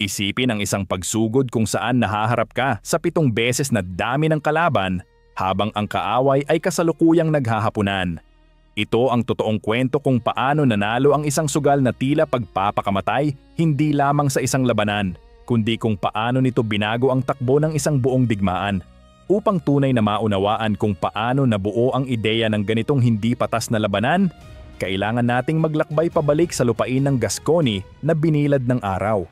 Isipin ang isang pagsugod kung saan nahaharap ka sa 7 beses na dami ng kalaban habang ang kaaway ay kasalukuyang naghahapunan. Ito ang totoong kwento kung paano nanalo ang isang sugal na tila pagpapakamatay hindi lamang sa isang labanan, kundi kung paano nito binago ang takbo ng isang buong digmaan. Upang tunay na maunawaan kung paano nabuo ang ideya ng ganitong hindi patas na labanan, kailangan nating maglakbay pabalik sa lupain ng Gascony na binilad ng araw.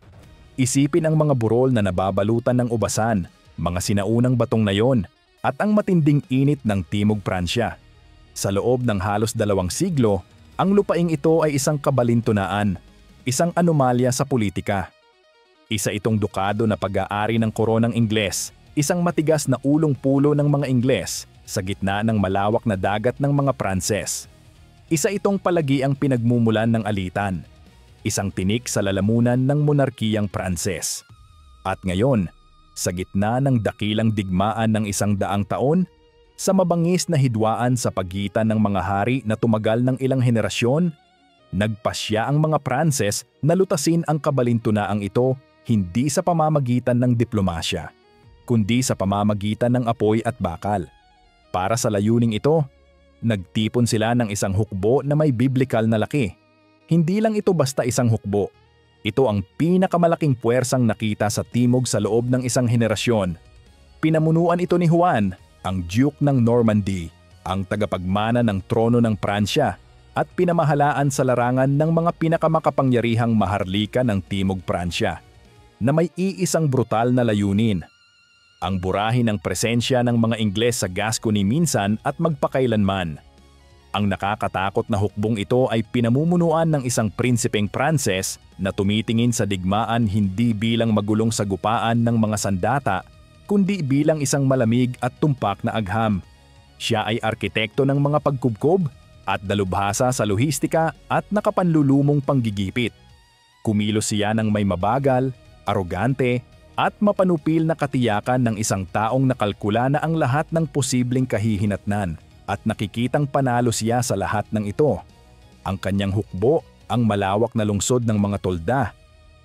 Isipin ang mga burol na nababalutan ng ubasan, mga sinaunang batong na yon, at ang matinding init ng Timog Pransya. Sa loob ng halos 2 siglo, ang lupaing ito ay isang kabalintunaan, isang anomalya sa politika. Isa itong dukado na pag-aari ng koronang Ingles, isang matigas na ulong-pulo ng mga Ingles sa gitna ng malawak na dagat ng mga Pranses. Isa itong palagiang pinagmumulan ng alitan, isang tinik sa lalamunan ng monarkiyang Pranses. At ngayon, sa gitna ng dakilang digmaan ng 100 taon, sa mabangis na hidwaan sa pagitan ng mga hari na tumagal ng ilang henerasyon, nagpasya ang mga Pranses na lutasin ang kabalintunaang ito hindi sa pamamagitan ng diplomasya, kundi sa pamamagitan ng apoy at bakal. Para sa layuning ito, nagtipon sila ng isang hukbo na may biblikal na laki. Hindi lang ito basta isang hukbo. Ito ang pinakamalaking puwersang nakita sa Timog sa loob ng isang henerasyon. Pinamunuan ito ni Juan, ang Duke ng Normandy, ang tagapagmana ng trono ng Pransya, at pinamahalaan sa larangan ng mga pinakamakapangyarihang maharlika ng Timog Pransya, na may iisang brutal na layunin: ang burahin ng presensya ng mga Ingles sa Gascony minsan at magpakailanman. Ang nakakatakot na hukbong ito ay pinamumunuan ng isang prinsipeng Pranses na tumitingin sa digmaan hindi bilang magulong sagupaan ng mga sandata, kundi bilang isang malamig at tumpak na agham. Siya ay arkitekto ng mga pagkubkob at dalubhasa sa lohistika at nakapanlulumong panggigipit. Kumilos siya ng may mabagal, arogante, at mapanupil na katiyakan ng isang taong nakalkula na ang lahat ng posibleng kahihinatnan, at nakikitang panalo siya sa lahat ng ito. Ang kanyang hukbo, ang malawak na lungsod ng mga tolda,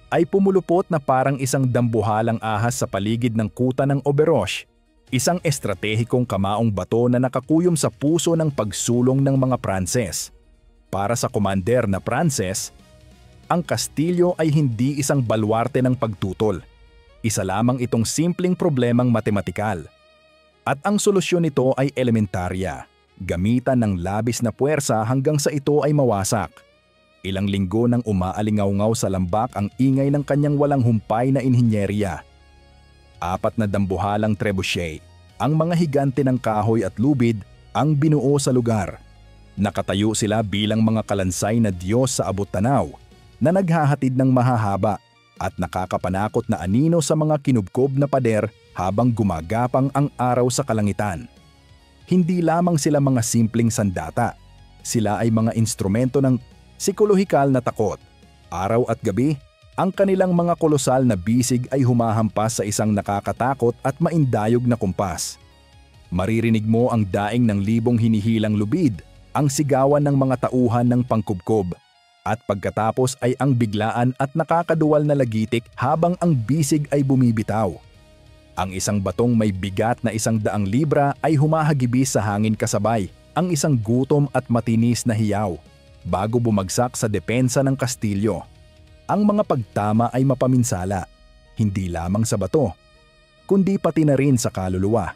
ay pumulupot na parang isang dambuhalang ahas sa paligid ng kuta ng Oberoche, isang estratehikong kamaong bato na nakakuyom sa puso ng pagsulong ng mga Pranses. Para sa komander na Pranses, ang kastilyo ay hindi isang balwarte ng pagtutol. Isa lamang itong simpleng problemang matematikal. At ang solusyon nito ay elementarya: gamitan ng labis na puwersa hanggang sa ito ay mawasak. Ilang linggo nang umaalingaw-ngaw sa lambak ang ingay ng kanyang walang humpay na inhinyeriya. 4 na dambuhalang trebuchet, ang mga higante ng kahoy at lubid, ang binuo sa lugar. Nakatayo sila bilang mga kalansay na Diyos sa abot-tanaw, na naghahatid ng mahahaba at nakakapanakot na anino sa mga kinubkob na pader habang gumagapang ang araw sa kalangitan. Hindi lamang sila mga simpleng sandata, sila ay mga instrumento ng psikolohikal na takot. Araw at gabi, ang kanilang mga kolosal na bisig ay humahampas sa isang nakakatakot at maindayog na kumpas. Maririnig mo ang daing ng libong hinihilang lubid, ang sigawan ng mga tauhan ng pangkubkob, at pagkatapos ay ang biglaan at nakakaduwal na lagitik habang ang bisig ay bumibitaw. Ang isang batong may bigat na 100 libra ay humahagibis sa hangin kasabay ang isang gutom at matinis na hiyaw bago bumagsak sa depensa ng kastilyo. Ang mga pagtama ay mapaminsala, hindi lamang sa bato, kundi pati na rin sa kaluluwa.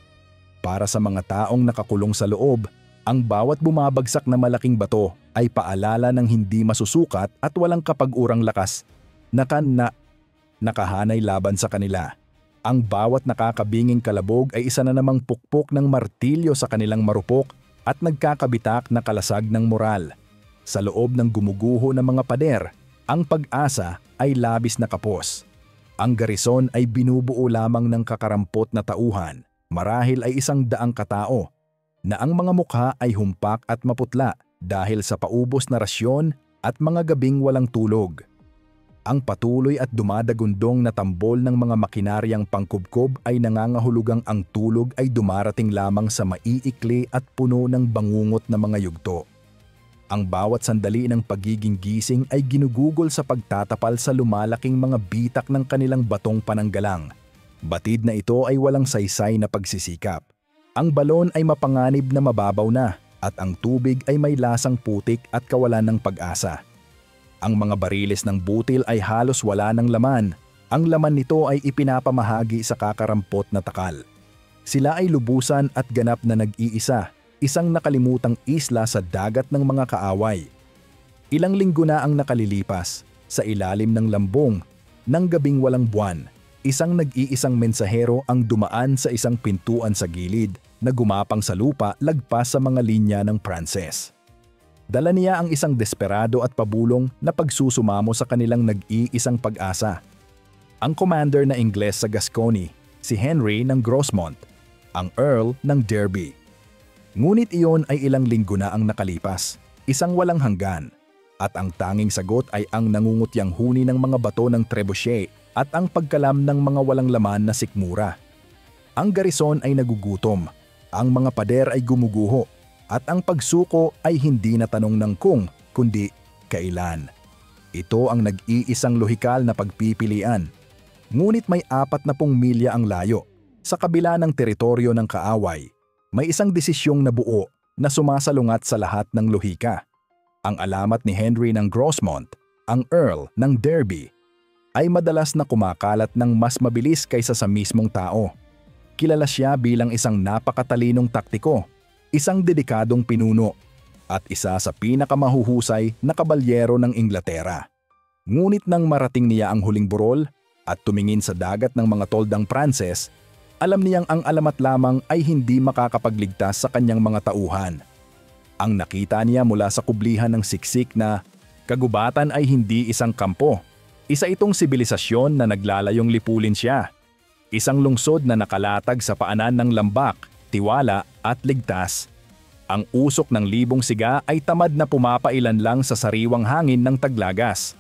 Para sa mga taong nakakulong sa loob, ang bawat bumabagsak na malaking bato ay paalala ng hindi masusukat at walang kapag-urang lakas na nakahanay laban sa kanila. Ang bawat nakakabinging kalabog ay isa na namang pukpok ng martilyo sa kanilang marupok at nagkakabitak na kalasag ng moral. Sa loob ng gumuguho ng mga pader, ang pag-asa ay labis na kapos. Ang garison ay binubuo lamang ng kakarampot na tauhan, marahil ay 100 katao, na ang mga mukha ay humpak at maputla dahil sa paubos na rasyon at mga gabing walang tulog. Ang patuloy at dumadagundong na tambol ng mga makinaryang pangkubkob ay nangangahulugang ang tulog ay dumarating lamang sa maiikli at puno ng bangungot na mga yugto. Ang bawat sandali ng pagiging gising ay ginugugol sa pagtatapal sa lumalaking mga bitak ng kanilang batong pananggalang. Batid na ito ay walang saysay na pagsisikap. Ang balon ay mapanganib na mababaw na at ang tubig ay may lasang putik at kawalan ng pag-asa. Ang mga bariles ng butil ay halos wala ng laman. Ang laman nito ay ipinapamahagi sa kakarampot na takal. Sila ay lubusan at ganap na nag-iisa, isang nakalimutang isla sa dagat ng mga kaaway. Ilang linggo na ang nakalilipas, sa ilalim ng lambong, ng gabing walang buwan, isang nag-iisang mensahero ang dumaan sa isang pintuan sa gilid na gumapang sa lupa lagpas sa mga linya ng Pranses. Dala niya ang isang desperado at pabulong na pagsusumamo sa kanilang nag-iisang pag-asa. Ang commander na Ingles sa Gascony, si Henry ng Grosmont, ang Earl ng Derby. Ngunit iyon ay ilang linggo na ang nakalipas, isang walang hanggan, at ang tanging sagot ay ang nangungutyang huni ng mga bato ng trebuchet at ang pagkalam ng mga walang laman na sikmura. Ang garison ay nagugutom, ang mga pader ay gumuguho, at ang pagsuko ay hindi na tanong ng kung, kundi kailan. Ito ang nag-iisang lohikal na pagpipilian. Ngunit may 40 milya ang layo, sa kabila ng teritoryo ng kaaway. May isang desisyong nabuo na sumasalungat sa lahat ng lohika. Ang alamat ni Henry ng Grosmont, ang Earl ng Derby, ay madalas na kumakalat ng mas mabilis kaysa sa mismong tao. Kilala siya bilang isang napakatalinong taktiko, isang dedikadong pinuno, at isa sa pinakamahuhusay na kabalyero ng Inglaterra. Ngunit nang marating niya ang huling burol at tumingin sa dagat ng mga toldang Pranses, alam niyang ang alamat lamang ay hindi makakapagligtas sa kanyang mga tauhan. Ang nakita niya mula sa kublihan ng siksik na kagubatan ay hindi isang kampo. Isa itong sibilisasyon na naglalayong lipulin siya. Isang lungsod na nakalatag sa paanan ng lambak, tiwala at ligtas. Ang usok ng libong siga ay tamad na pumapailan lang sa sariwang hangin ng taglagas.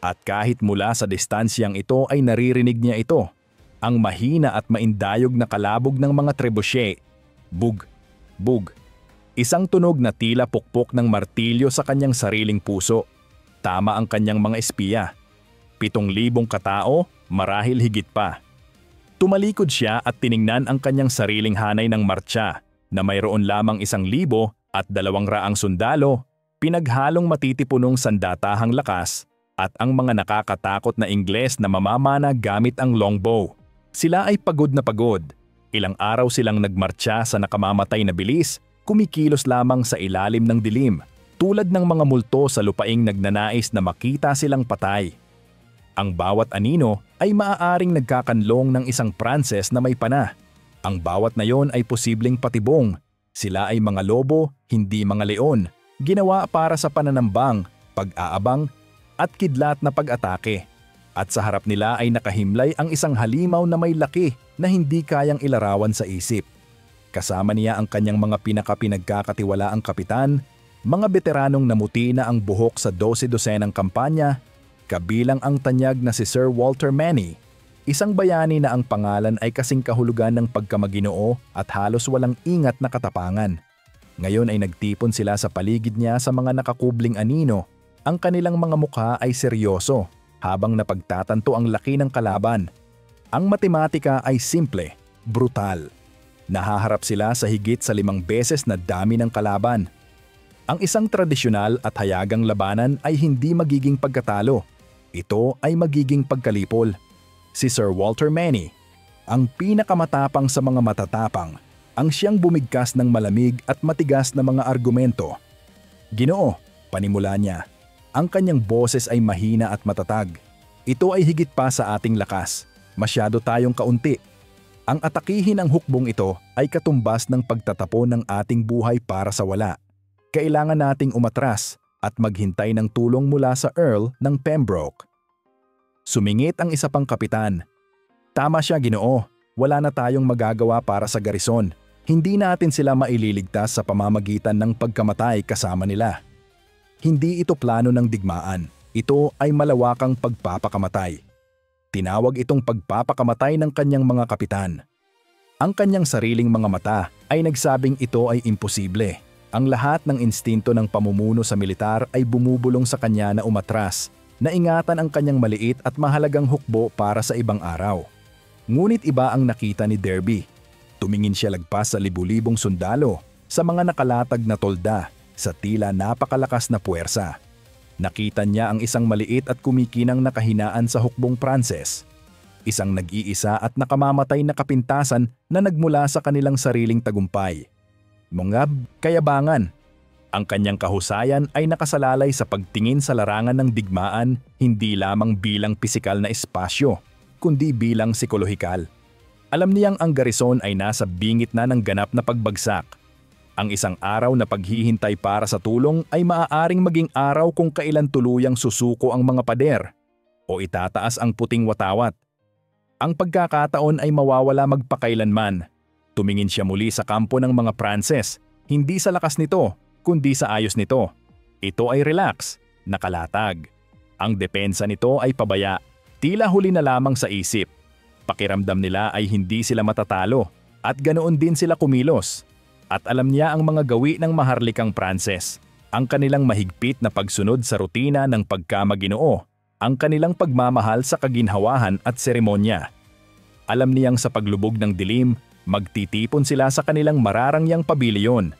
At kahit mula sa distansyang ito ay naririnig niya ito. Ang mahina at maindayog na kalabog ng mga trebuchet. Bug, bug. Isang tunog na tila pukpok ng martilyo sa kanyang sariling puso. Tama ang kanyang mga espiya. 7,000 katao, marahil higit pa. Tumalikod siya at tiningnan ang kanyang sariling hanay ng martsa na mayroon lamang 1,000 at 200 sundalo, pinaghalong matitipunong sandatahang lakas at ang mga nakakatakot na Ingles na mamamana gamit ang longbow. Sila ay pagod na pagod. Ilang araw silang nagmartsa sa nakamamatay na bilis, kumikilos lamang sa ilalim ng dilim, tulad ng mga multo sa lupaing nagnanais na makita silang patay. Ang bawat anino ay maaaring nagkakanlong ng isang Pranses na may pana. Ang bawat nayon ay posibleng patibong. Sila ay mga lobo, hindi mga leon, ginawa para sa pananambang, pag-aabang, at kidlat na pag-atake. At sa harap nila ay nakahimlay ang isang halimaw na may laki na hindi kayang ilarawan sa isip. Kasama niya ang kanyang mga pinagkakatiwalaang kapitan, mga veteranong namuti na ang buhok sa 12-dosenang kampanya, kabilang ang tanyag na si Sir Walter Manny, isang bayani na ang pangalan ay kasing kahulugan ng pagkamaginoo at halos walang ingat na katapangan. Ngayon ay nagtipon sila sa paligid niya sa mga nakakubling anino. Ang kanilang mga mukha ay seryoso, habang napagtatanto ang laki ng kalaban. Ang matematika ay simple, brutal. Nahaharap sila sa higit sa 5 beses na dami ng kalaban. Ang isang tradisyonal at hayagang labanan ay hindi magiging pagkatalo. Ito ay magiging pagkalipol. Si Sir Walter Manny, ang pinakamatapang sa mga matatapang, ang siyang bumigkas ng malamig at matigas na mga argumento. Ginoo, panimula niya. Ang kanyang boses ay mahina at matatag. Ito ay higit pa sa ating lakas. Masyado tayong kaunti. Ang atakihin ang hukbong ito ay katumbas ng pagtatapon ng ating buhay para sa wala. Kailangan nating umatras at maghintay ng tulong mula sa Earl ng Pembroke. Sumingit ang isa pang kapitan. Tama siya, Ginoo. Wala na tayong magagawa para sa garison. Hindi natin sila maililigtas sa pamamagitan ng pagkamatay kasama nila. Hindi ito plano ng digmaan. Ito ay malawakang pagpapakamatay. Tinawag itong pagpapakamatay ng kanyang mga kapitan. Ang kanyang sariling mga mata ay nagsabing ito ay imposible. Ang lahat ng instinto ng pamumuno sa militar ay bumubulong sa kanya na umatras, na ingatan ang kanyang maliit at mahalagang hukbo para sa ibang araw. Ngunit iba ang nakita ni Derby. Tumingin siya lagpas sa libu-libong sundalo, sa mga nakalatag na tolda, sa tila napakalakas na puwersa. Nakita niya ang isang maliit at kumikinang na kahinaan sa hukbong Pranses. Isang nag-iisa at nakamamatay na kapintasan na nagmula sa kanilang sariling tagumpay. Mga kayabangan. Ang kanyang kahusayan ay nakasalalay sa pagtingin sa larangan ng digmaan hindi lamang bilang pisikal na espasyo, kundi bilang psikolohikal. Alam niyang ang garison ay nasa bingit na ng ganap na pagbagsak. Ang isang araw na paghihintay para sa tulong ay maaaring maging araw kung kailan tuluyang susuko ang mga pader o itataas ang puting watawat. Ang pagkakataon ay mawawala magpakailanman. Tumingin siya muli sa kampo ng mga Pranses, hindi sa lakas nito, kundi sa ayos nito. Ito ay relax, nakalatag. Ang depensa nito ay pabaya, tila huli na lamang sa isip. Pakiramdam nila ay hindi sila matatalo, at ganoon din sila kumilos. At alam niya ang mga gawi ng maharlikang Pranses, ang kanilang mahigpit na pagsunod sa rutina ng pagkamaginoo, ang kanilang pagmamahal sa kaginhawahan at seremonya. Alam niyang sa paglubog ng dilim, magtitipon sila sa kanilang mararangyang pabilyon.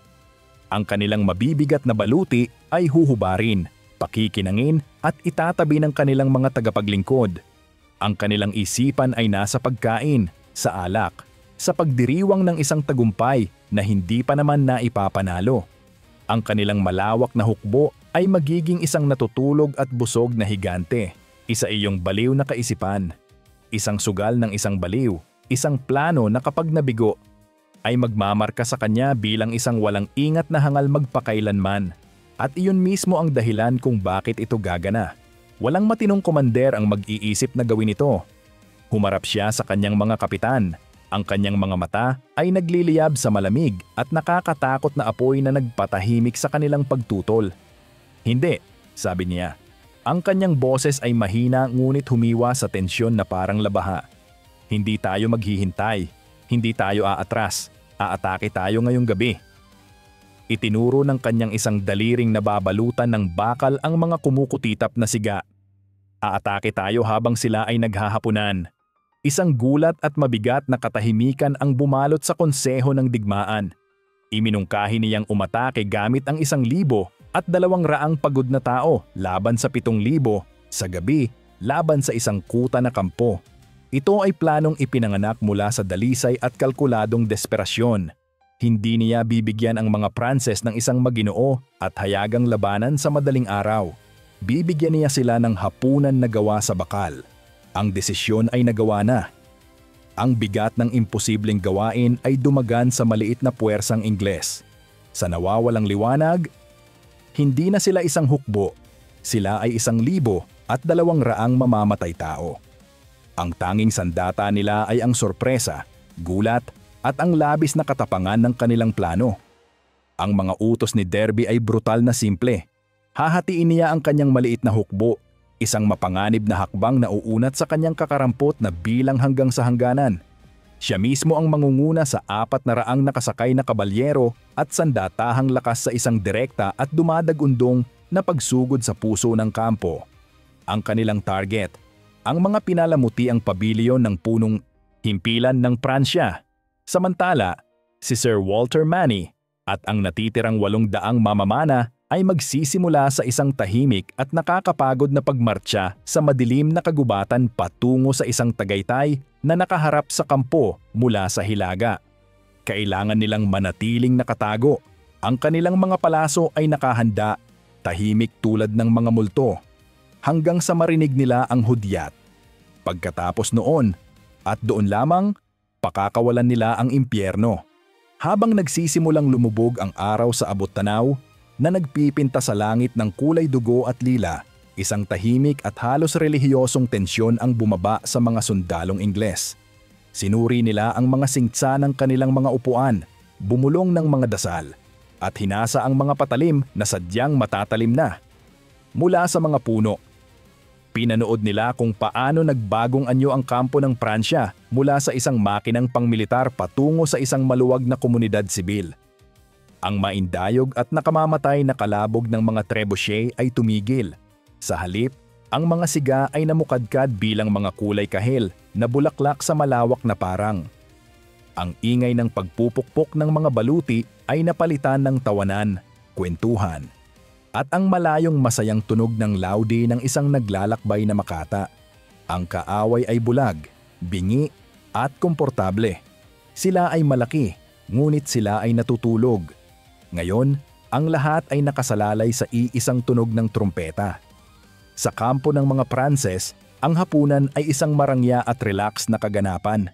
Ang kanilang mabibigat na baluti ay huhubarin, pakikinangin at itatabi ng kanilang mga tagapaglingkod. Ang kanilang isipan ay nasa pagkain, sa alak, sa pagdiriwang ng isang tagumpay na hindi pa naman naipapanalo. Ang kanilang malawak na hukbo ay magiging isang natutulog at busog na higante, isa iyong baliw na kaisipan, isang sugal ng isang baliw. Isang plano na kapag nabigo ay magmamarka sa kanya bilang isang walang ingat na hangal magpakailanman. At iyon mismo ang dahilan kung bakit ito gagana. Walang matinong komander ang mag-iisip na gawin ito. Humarap siya sa kanyang mga kapitan. Ang kanyang mga mata ay nagliliyab sa malamig at nakakatakot na apoy na nagpatahimik sa kanilang pagtutol. Hindi, sabi niya. Ang kanyang boses ay mahina ngunit humiwa sa tensyon na parang labaha. Hindi tayo maghihintay, hindi tayo aatras, aatake tayo ngayong gabi. Itinuro ng kanyang isang daliring nababalutan ng bakal ang mga kumukutitap na siga. Aatake tayo habang sila ay naghahapunan. Isang gulat at mabigat na katahimikan ang bumalot sa konseho ng digmaan. Iminungkahi niyang umatake gamit ang 1,000 at 200 pagod na tao laban sa 7,000 sa gabi laban sa isang kuta na kampo. Ito ay planong ipinanganak mula sa dalisay at kalkuladong desperasyon. Hindi niya bibigyan ang mga Pranses ng isang maginoo at hayagang labanan sa madaling araw. Bibigyan niya sila ng hapunan na gawa sa bakal. Ang desisyon ay nagawa na. Ang bigat ng imposibleng gawain ay dumagan sa maliit na puwersang Ingles. Sa nawawalang liwanag, hindi na sila isang hukbo. Sila ay 1,000 at 200 mamamatay tao. Ang tanging sandata nila ay ang sorpresa, gulat at ang labis na katapangan ng kanilang plano. Ang mga utos ni Derby ay brutal na simple. Hahatiin niya ang kanyang maliit na hukbo, isang mapanganib na hakbang na uunat sa kanyang kakarampot na bilang hanggang sa hangganan. Siya mismo ang mangunguna sa 400 nakasakay na kabalyero at sandatahang lakas sa isang direkta at dumadagundong na pagsugod sa puso ng kampo. Ang kanilang target, ang mga pinalamuti ang pabilyon ng punong himpilan ng Pransya. Samantala, si Sir Walter Manny at ang natitirang 800 mamamana ay magsisimula sa isang tahimik at nakakapagod na pagmartsa sa madilim na kagubatan patungo sa isang Tagaytay na nakaharap sa kampo mula sa hilaga. Kailangan nilang manatiling nakatago. Ang kanilang mga palaso ay nakahanda, tahimik tulad ng mga multo, hanggang sa marinig nila ang hudyat. Pagkatapos noon, at doon lamang, pakakawalan nila ang impyerno. Habang nagsisimulang lumubog ang araw sa abot-tanaw, na nagpipinta sa langit ng kulay dugo at lila, isang tahimik at halos relihiyosong tensyon ang bumaba sa mga sundalong Ingles. Sinuri nila ang mga singtsa ng kanilang mga upuan, bumulong ng mga dasal, at hinasa ang mga patalim na sadyang matatalim na. Mula sa mga puno, pinanood nila kung paano nagbagong anyo ang kampo ng Pransya mula sa isang makinang pangmilitar patungo sa isang maluwag na komunidad sibil. Ang maindayog at nakamamatay na kalabog ng mga trebuchet ay tumigil. Sa halip, ang mga siga ay namukadkad bilang mga kulay kahel na bulaklak sa malawak na parang. Ang ingay ng pagpupukpok ng mga baluti ay napalitan ng tawanan, kwentuhan, at ang malayong masayang tunog ng laudi ng isang naglalakbay na makata. Ang kaaway ay bulag, bingi, at komportable. Sila ay malaki, ngunit sila ay natutulog. Ngayon, ang lahat ay nakasalalay sa iisang tunog ng trumpeta. Sa kampo ng mga Pranses, ang hapunan ay isang marangya at relax na kaganapan.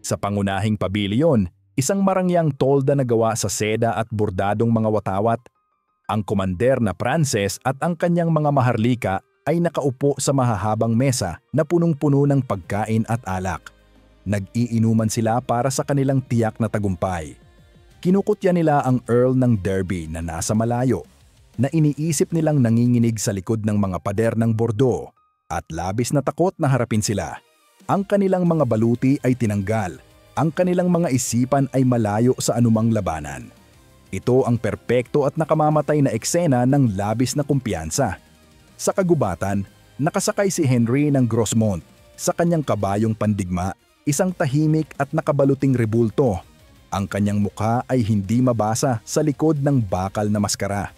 Sa pangunahing pavilion, isang marangyang tolda na gawa sa seda at bordadong mga watawat. Ang komander na Pranses at ang kanyang mga maharlika ay nakaupo sa mahahabang mesa na punong-puno ng pagkain at alak. Nag-iinuman sila para sa kanilang tiyak na tagumpay. Kinukutya nila ang Earl ng Derby na nasa malayo, na iniisip nilang nanginginig sa likod ng mga pader ng Bordeaux, at labis na takot na harapin sila. Ang kanilang mga baluti ay tinanggal, ang kanilang mga isipan ay malayo sa anumang labanan. Ito ang perpekto at nakamamatay na eksena ng labis na kumpiyansa. Sa kagubatan, nakasakay si Henry ng Grosmont sa kanyang kabayong pandigma, isang tahimik at nakabaluting rebulto. Ang kanyang mukha ay hindi mabasa sa likod ng bakal na maskara.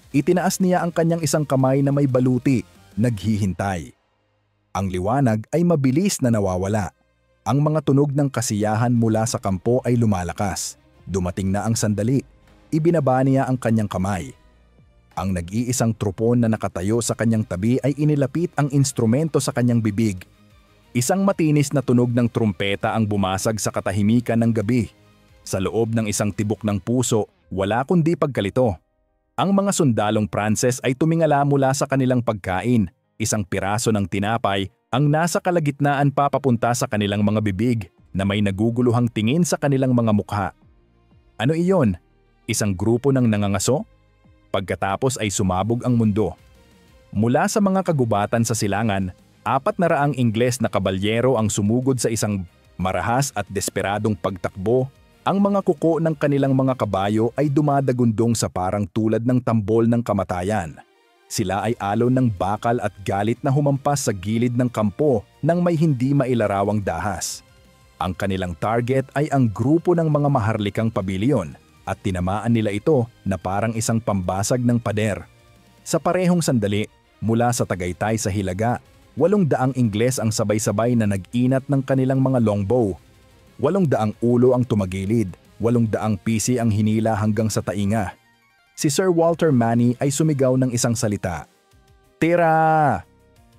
Itinaas niya ang kanyang isang kamay na may baluti, naghihintay. Ang liwanag ay mabilis na nawawala. Ang mga tunog ng kasiyahan mula sa kampo ay lumalakas. Dumating na ang sandali. Ibinaba niya ang kanyang kamay. Ang nag-iisang trupon na nakatayo sa kanyang tabi ay inilapit ang instrumento sa kanyang bibig. Isang matinis na tunog ng trumpeta ang bumasag sa katahimikan ng gabi. Sa loob ng isang tibok ng puso, wala kundi pagkalito. Ang mga sundalong Pranses ay tumingala mula sa kanilang pagkain. Isang piraso ng tinapay ang nasa kalagitnaan papapunta sa kanilang mga bibig na may naguguluhang tingin sa kanilang mga mukha. Ano iyon? Isang grupo ng nangangaso? Pagkatapos ay sumabog ang mundo. Mula sa mga kagubatan sa silangan, 400 Ingles na kabalyero ang sumugod sa isang marahas at desperadong pagtakbo. Ang mga kuko ng kanilang mga kabayo ay dumadagundong sa parang tulad ng tambol ng kamatayan. Sila ay alon ng bakal at galit na humampas sa gilid ng kampo nang may hindi mailarawang dahas. Ang kanilang target ay ang grupo ng mga maharlikang pavilion at tinamaan nila ito na parang isang pambasag ng pader. Sa parehong sandali, mula sa Tagaytay sa Hilaga, 800 Ingles ang sabay-sabay na nag-inat ng kanilang mga longbow. 800 ulo ang tumagilid, 800 pisi ang hinila hanggang sa tainga. Si Sir Walter Manny ay sumigaw ng isang salita. "Tira!"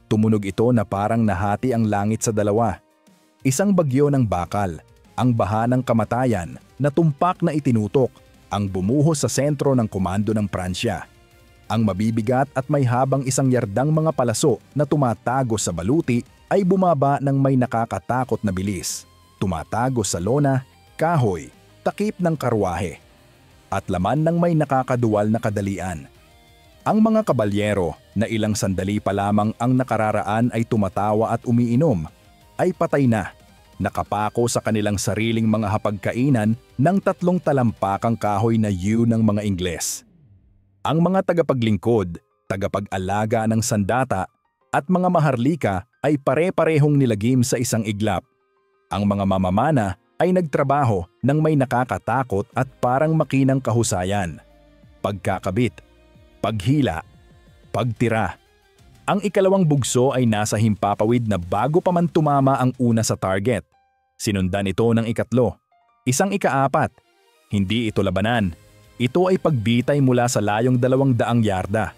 Tumunog ito na parang nahati ang langit sa dalawa. Isang bagyo ng bakal, ang baha ng kamatayan na tumpak na itinutok, ang bumuhos sa sentro ng komando ng Pransya. Ang mabibigat at may habang 1 yardang mga palaso na tumatago sa baluti ay bumaba ng may nakakatakot na bilis. Tumatago sa lona, kahoy, takip ng karwahe, at laman ng may nakakaduwal na kadalian. Ang mga kabalyero na ilang sandali pa lamang ang nakararaan ay tumatawa at umiinom, ay patay na, nakapako sa kanilang sariling mga hapagkainan ng 3 talampakang kahoy na yew ng mga Ingles. Ang mga tagapaglingkod, tagapag-alaga ng sandata at mga maharlika ay pare-parehong nilagim sa isang iglap. Ang mga mamamana ay nagtrabaho ng may nakakatakot at parang makinang kahusayan. Pagkakabit, paghila, pagtira. Ang ikalawang bugso ay nasa himpapawid na bago pa man tumama ang una sa target. Sinundan ito ng ikatlo. Isang ika-4. Hindi ito labanan. Ito ay pagbitay mula sa layong 200 yarda.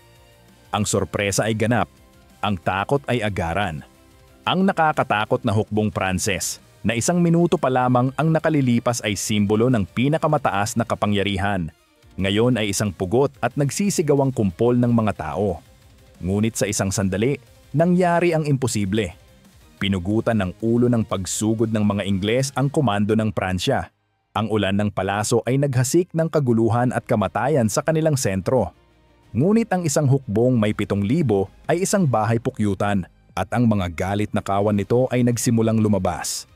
Ang sorpresa ay ganap. Ang takot ay agaran. Ang nakakatakot na hukbong Pranses na 1 minuto pa lamang ang nakalilipas ay simbolo ng pinakamataas na kapangyarihan. Ngayon ay isang pugot at nagsisigawang kumpol ng mga tao. Ngunit sa isang sandali, nangyari ang imposible. Pinugutan ng ulo ng pagsugod ng mga Ingles ang komando ng Pransya. Ang ulan ng palaso ay naghasik ng kaguluhan at kamatayan sa kanilang sentro. Ngunit ang isang hukbong may 7,000 ay isang bahay pukyutan at ang mga galit na kawan nito ay nagsimulang lumabas.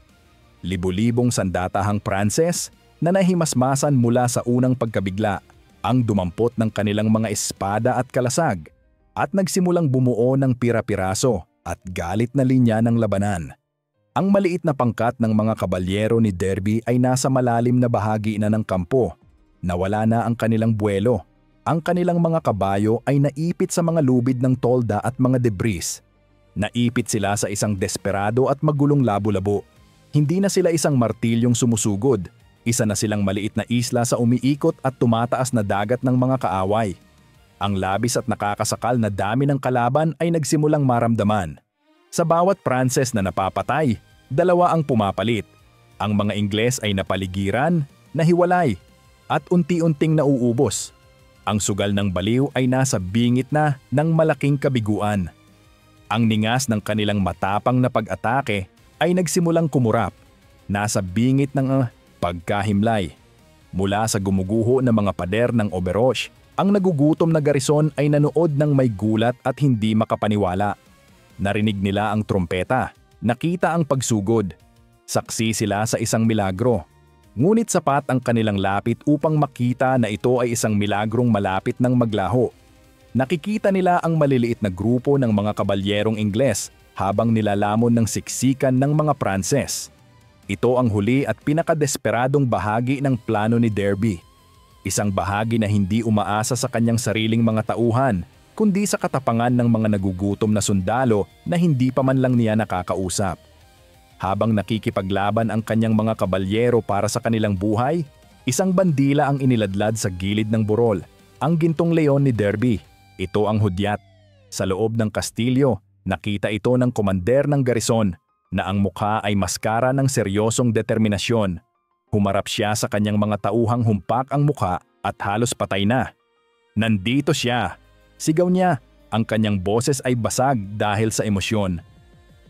Libu-libong sandatahang Pranses na nahimasmasan mula sa unang pagkabigla ang dumampot ng kanilang mga espada at kalasag, at nagsimulang bumuo ng pira-piraso at galit na linya ng labanan. Ang maliit na pangkat ng mga kabalyero ni Derby ay nasa malalim na bahagi na ng kampo. Nawala na ang kanilang buwelo. Ang kanilang mga kabayo ay naipit sa mga lubid ng tolda at mga debris. Naipit sila sa isang desperado at magulong labo-labo. Hindi na sila isang martilyong sumusugod. Isa na silang maliit na isla sa umiikot at tumataas na dagat ng mga kaaway. Ang labis at nakakasakal na dami ng kalaban ay nagsimulang maramdaman. Sa bawat Pranses na napapatay, dalawa ang pumapalit. Ang mga Ingles ay napaligiran, nahiwalay, at unti-unting nauubos. Ang sugal ng baliw ay nasa bingit na ng malaking kabiguan. Ang ningas ng kanilang matapang na pag-atake ay nagsimulang kumurap. Nasa bingit ng pagkahimlay. Mula sa gumuguho ng mga pader ng Oberhosch, ang nagugutom na garison ay nanood ng may gulat at hindi makapaniwala. Narinig nila ang trompeta, nakita ang pagsugod. Saksi sila sa isang milagro. Ngunit sapat ang kanilang lapit upang makita na ito ay isang milagrong malapit ng maglaho. Nakikita nila ang maliliit na grupo ng mga kabalyerong Ingles habang nilalamon ng siksikan ng mga Pranses. Ito ang huli at pinakadesperadong bahagi ng plano ni Derby. Isang bahagi na hindi umaasa sa kanyang sariling mga tauhan, kundi sa katapangan ng mga nagugutom na sundalo na hindi pa man lang niya nakakausap. Habang nakikipaglaban ang kanyang mga kabalyero para sa kanilang buhay, isang bandila ang iniladlad sa gilid ng burol, ang gintong leon ni Derby. Ito ang hudyat. Sa loob ng kastilyo, nakita ito ng komander ng garison na ang mukha ay maskara ng seryosong determinasyon. Humarap siya sa kanyang mga tauhang humpak ang mukha at halos patay na. Nandito siya! Sigaw niya, ang kanyang boses ay basag dahil sa emosyon.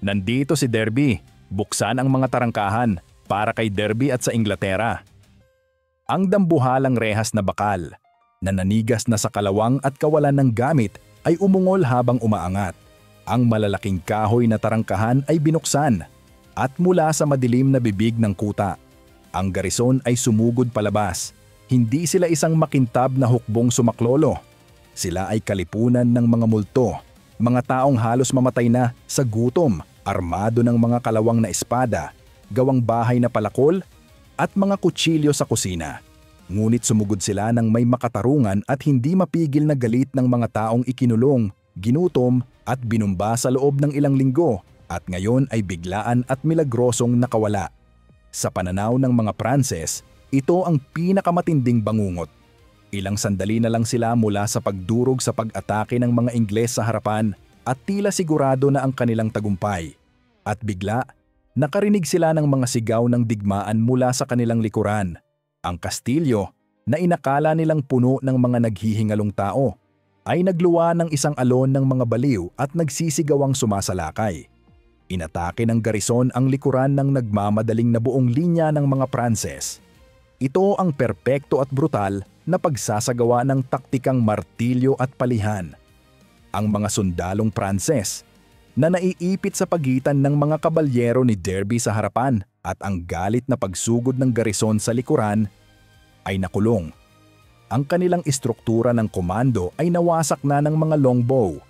Nandito si Derby, buksan ang mga tarangkahan para kay Derby at sa Inglaterra. Ang dambuhalang rehas na bakal, na nanigas na sa kalawang at kawalan ng gamit ay umungol habang umaangat. Ang malalaking kahoy na tarangkahan ay binuksan at mula sa madilim na bibig ng kuta, ang garison ay sumugod palabas. Hindi sila isang makintab na hukbong sumaklolo. Sila ay kalipunan ng mga multo, mga taong halos mamatay na sa gutom, armado ng mga kalawang na espada, gawang bahay na palakol at mga kutsilyo sa kusina. Ngunit sumugod sila ng may makatarungan at hindi mapigil na galit ng mga taong ikinulong, ginutom at binumba sa loob ng ilang linggo at ngayon ay biglaan at milagrosong nakawala. Sa pananaw ng mga Pranses, ito ang pinakamatinding bangungot. Ilang sandali na lang sila mula sa pagdurog sa pag-atake ng mga Ingles sa harapan at tila sigurado na ang kanilang tagumpay. At bigla, nakarinig sila ng mga sigaw ng digmaan mula sa kanilang likuran. Ang kastilyo, na inakala nilang puno ng mga naghihingalong tao, ay nagluwa ng isang alon ng mga baliw at nagsisigawang sumasalakay. Inatake ng garison ang likuran ng nagmamadaling na buong linya ng mga Pranses. Ito ang perpekto at brutal na pagsasagawa ng taktikang martilyo at palihan. Ang mga sundalong Pranses, na naiipit sa pagitan ng mga kabalyero ni Derby sa harapan at ang galit na pagsugod ng garison sa likuran, ay nakulong. Ang kanilang istruktura ng komando ay nawasak na ng mga longbow.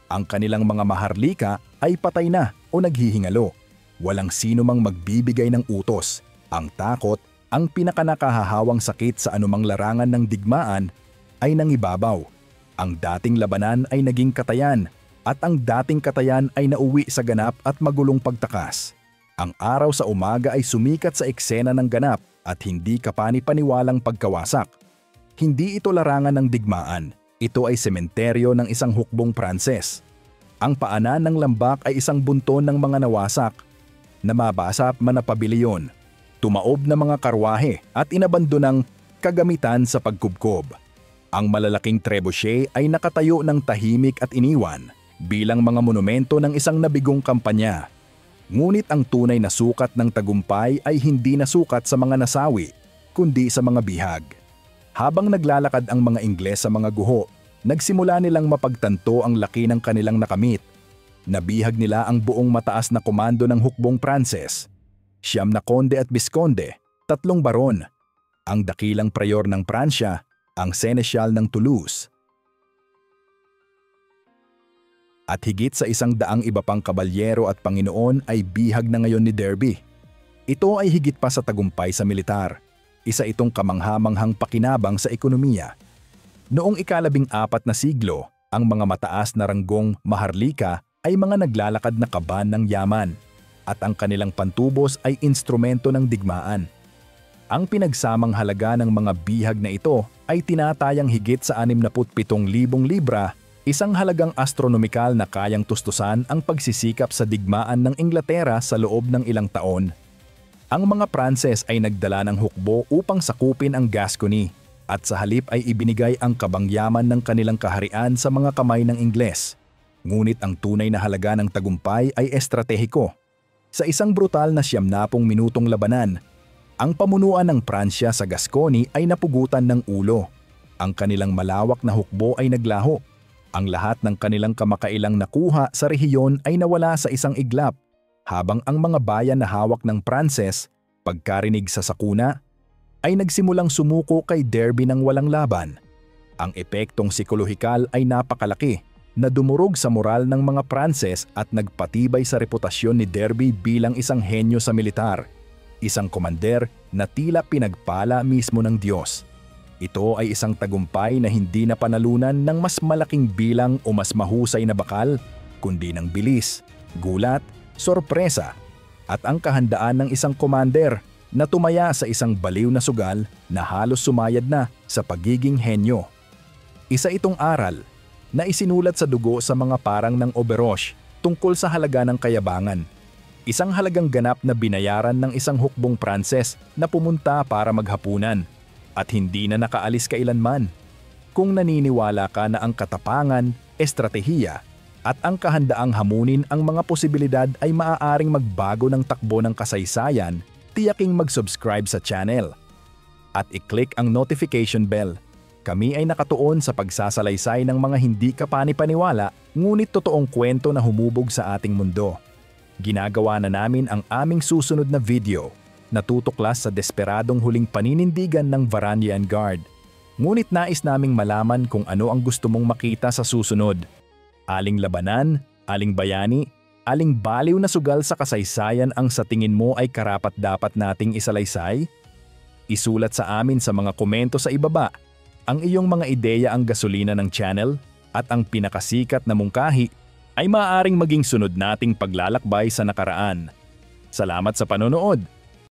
Ang kanilang mga maharlika ay patay na o naghihingalo. Walang sino mang magbibigay ng utos. Ang takot, ang pinakanakahahawang sakit sa anumang larangan ng digmaan, ay nangibabaw. Ang dating labanan ay naging katayan at ang dating katayan ay nauwi sa ganap at magulong pagtakas. Ang araw sa umaga ay sumikat sa eksena ng ganap at hindi kapani-paniwalang pagkawasak. Hindi ito larangan ng digmaan, ito ay sementeryo ng isang hukbong Pranses. Ang paanan ng lambak ay isang bunton ng mga nawasak, na mabasap manapabiliyon, tumaob na mga karwahe at inabandonang kagamitan sa pagkubkob. Ang malalaking trebuchet ay nakatayo ng tahimik at iniwan bilang mga monumento ng isang nabigong kampanya. Ngunit ang tunay na sukat ng tagumpay ay hindi nasukat sa mga nasawi, kundi sa mga bihag. Habang naglalakad ang mga Ingles sa mga guho, nagsimula nilang mapagtanto ang laki ng kanilang nakamit. Nabihag nila ang buong mataas na komando ng hukbong Pranses. 9 na konde at biskonde, 3 baron, ang dakilang prayor ng Pransya, ang Seneschal ng Toulouse. At higit sa 100 iba pang kabalyero at Panginoon ay bihag na ngayon ni Derby. Ito ay higit pa sa tagumpay sa militar. Isa itong kamanghamanghang pakinabang sa ekonomiya. Noong ika-14 na siglo, ang mga mataas na ranggong maharlika ay mga naglalakad na kaban ng yaman at ang kanilang pantubos ay instrumento ng digmaan. Ang pinagsamang halaga ng mga bihag na ito ay tinatayang higit sa 67,000 libra, isang halagang astronomikal na kayang tustusan ang pagsisikap sa digmaan ng Inglaterra sa loob ng ilang taon. Ang mga Pranses ay nagdala ng hukbo upang sakupin ang Gascony at sa halip ay ibinigay ang kabangyaman ng kanilang kaharian sa mga kamay ng Ingles. Ngunit ang tunay na halaga ng tagumpay ay estratehiko. Sa isang brutal na 90 minutong labanan, ang pamunuan ng Pransya sa Gascony ay napugutan ng ulo. Ang kanilang malawak na hukbo ay naglaho. Ang lahat ng kanilang kamakailang nakuha sa rehiyon ay nawala sa isang iglap, habang ang mga bayan na hawak ng Pranses, pagkarinig sa sakuna, ay nagsimulang sumuko kay Derby ng walang laban. Ang epektong psikolohikal ay napakalaki na dumurog sa moral ng mga Pranses at nagpatibay sa reputasyon ni Derby bilang isang henyo sa militar, isang komander na tila pinagpala mismo ng Diyos. Ito ay isang tagumpay na hindi na panalunan ng mas malaking bilang o mas mahusay na bakal, kundi ng bilis, gulat, sorpresa, at ang kahandaan ng isang commander na tumaya sa isang baliw na sugal na halos sumayad na sa pagiging henyo. Isa itong aral na isinulat sa dugo sa mga parang ng Auberoche tungkol sa halaga ng kayabangan. Isang halagang ganap na binayaran ng isang hukbong Pranses na pumunta para maghapunan at hindi na nakaalis kailanman. Kung naniniwala ka na ang katapangan, estratehiya, at ang kahandaang hamunin ang mga posibilidad ay maaaring magbago ng takbo ng kasaysayan, tiyaking mag-subscribe sa channel. At i-click ang notification bell. Kami ay nakatuon sa pagsasalaysay ng mga hindi kapani-paniwala ngunit totoong kwento na humubog sa ating mundo. Ginagawa na namin ang aming susunod na video na tutuklas sa desperadong huling paninindigan ng Varangian Guard. Ngunit nais naming malaman kung ano ang gusto mong makita sa susunod. Aling labanan, aling bayani, aling baliw na sugal sa kasaysayan ang sa tingin mo ay karapat-dapat nating isalaysay? Isulat sa amin sa mga komento sa ibaba. Ang iyong mga ideya ang gasolina ng channel at ang pinakasikat na mungkahi ay maaaring maging sunod nating paglalakbay sa nakaraan. Salamat sa panonood!